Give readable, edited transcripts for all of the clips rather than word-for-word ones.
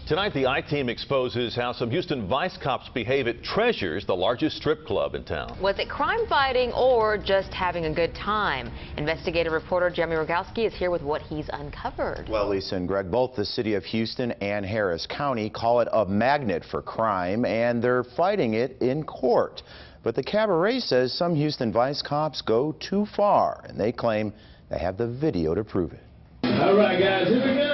Tonight, the I-Team exposes how some Houston Vice cops behave at Treasures, the largest strip club in town. Was it crime fighting or just having a good time? Investigative reporter Jeremy Rogowski is here with what he's uncovered. Well, Lisa and Greg, both the city of Houston and Harris County call it a magnet for crime, and they're fighting it in court. But the cabaret says some Houston Vice cops go too far, and they claim they have the video to prove it. All right, guys, here we go.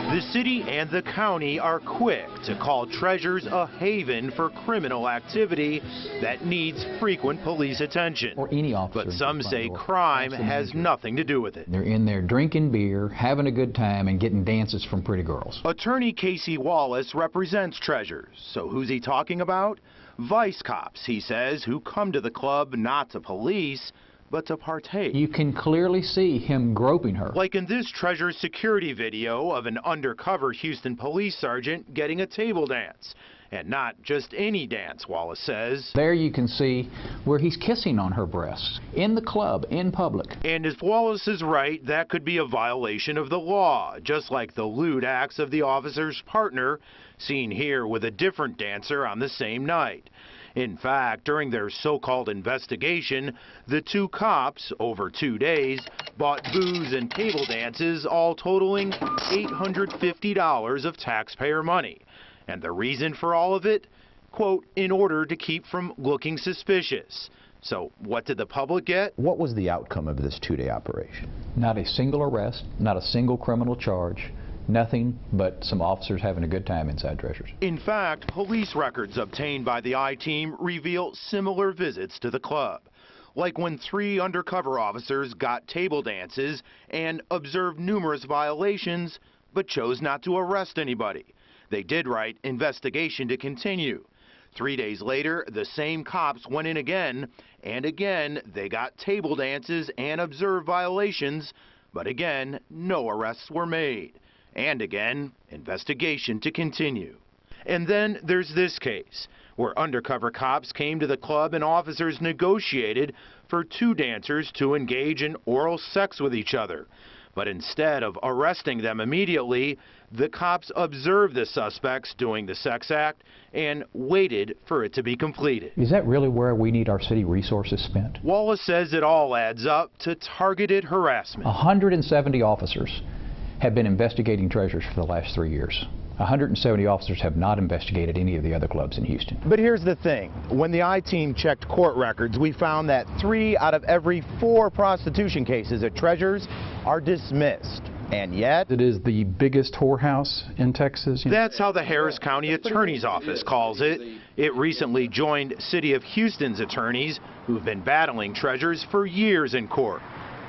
The city and the county are quick to call Treasures a haven for criminal activity that needs frequent police attention. Or any officer. But some say crime has nothing to do with it. They're in there drinking beer, having a good time, and getting dances from pretty girls. Attorney Casey Wallace represents Treasures. So who's he talking about? Vice cops, he says, who come to the club not to police, but to partake. You can clearly see him groping her. Like in this Treasures security video of an undercover Houston police sergeant getting a table dance. And not just any dance, Wallace says. There you can see where he's kissing on her breasts, in the club, in public. And if Wallace is right, that could be a violation of the law, just like the lewd acts of the officer's partner, seen here with a different dancer on the same night. In fact, during their so-called investigation, the two cops, over 2 days, bought booze and table dances, all totaling $850 of taxpayer money. And the reason for all of it? Quote, in order to keep from looking suspicious. So what did the public get? What was the outcome of this two-day operation? Not a single arrest, not a single criminal charge. Nothing but some officers having a good time inside Treasures. In fact, police records obtained by the I-Team reveal similar visits to the club. Like when 3 undercover officers got table dances and observed numerous violations, but chose not to arrest anybody. They did write investigation to continue. 3 days later, the same cops went in again, and again they got table dances and observed violations, but again, no arrests were made. And again, investigation to continue. And then there's this case, where undercover cops came to the club and officers negotiated for 2 dancers to engage in oral sex with each other. But instead of arresting them immediately, the cops observed the suspects doing the sex act and waited for it to be completed. Is that really where we need our city resources spent? Wallace says it all adds up to targeted harassment. 170 officers have been investigating Treasures for the last 3 years. 170 officers have not investigated any of the other clubs in Houston. But here's the thing. When the I-Team checked court records, we found that 3 out of every 4 prostitution cases at Treasures are dismissed. And yet, it is the biggest whorehouse in Texas. That's how the Harris County Attorney's Office calls it. It recently joined City of Houston's attorneys who've been battling Treasures for years in court,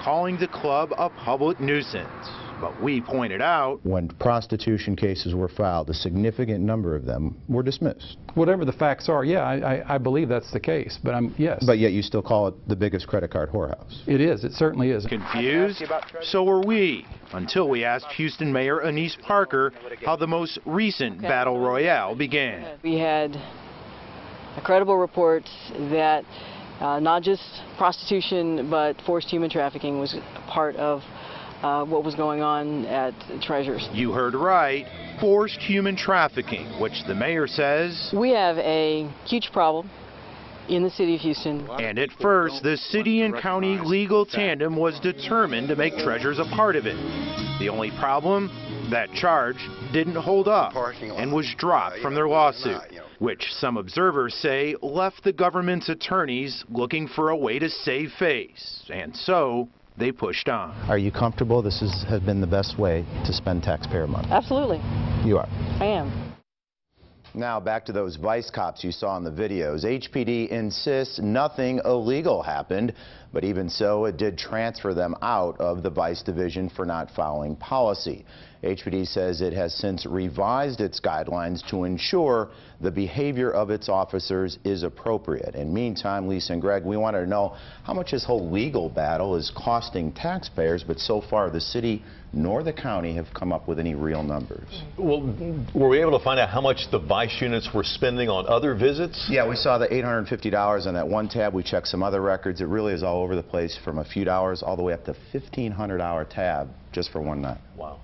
calling the club a public nuisance. But we pointed out, when prostitution cases were filed, a significant number of them were dismissed. Whatever the facts are, yeah, I believe that's the case, but yes. But yet you still call it the biggest credit card whorehouse. It is, it certainly is. Confused? So were we, until we asked Houston Mayor Anise Parker how the most recent battle royale began. We had a credible report that not just prostitution, but forced human trafficking was part of what was going on at Treasures. You heard right, forced human trafficking, which the mayor says... We have a huge problem in the city of Houston. And at first, the city and county legal tandem was determined to make Treasures a part of it. The only problem? That charge didn't hold up and was dropped from their lawsuit, which some observers say left the government's attorneys looking for a way to save face. And so they pushed on. Are you comfortable this has been the best way to spend taxpayer money? Absolutely. You are? I am. Now back to those Vice cops you saw in the videos. HPD insists nothing illegal happened, but even so, it did transfer them out of the Vice Division for not following policy. HPD says it has since revised its guidelines to ensure the behavior of its officers is appropriate. And meantime, Lisa and Greg, we wanted to know how much this whole legal battle is costing taxpayers, but so far the city nor the county have come up with any real numbers. Well, were we able to find out how much the Vice units were spending on other visits? Yeah, we saw the $850 on that one tab. We checked some other records. It really is all over the place, from a few dollars all the way up to $1,500 tab just for one night. Wow.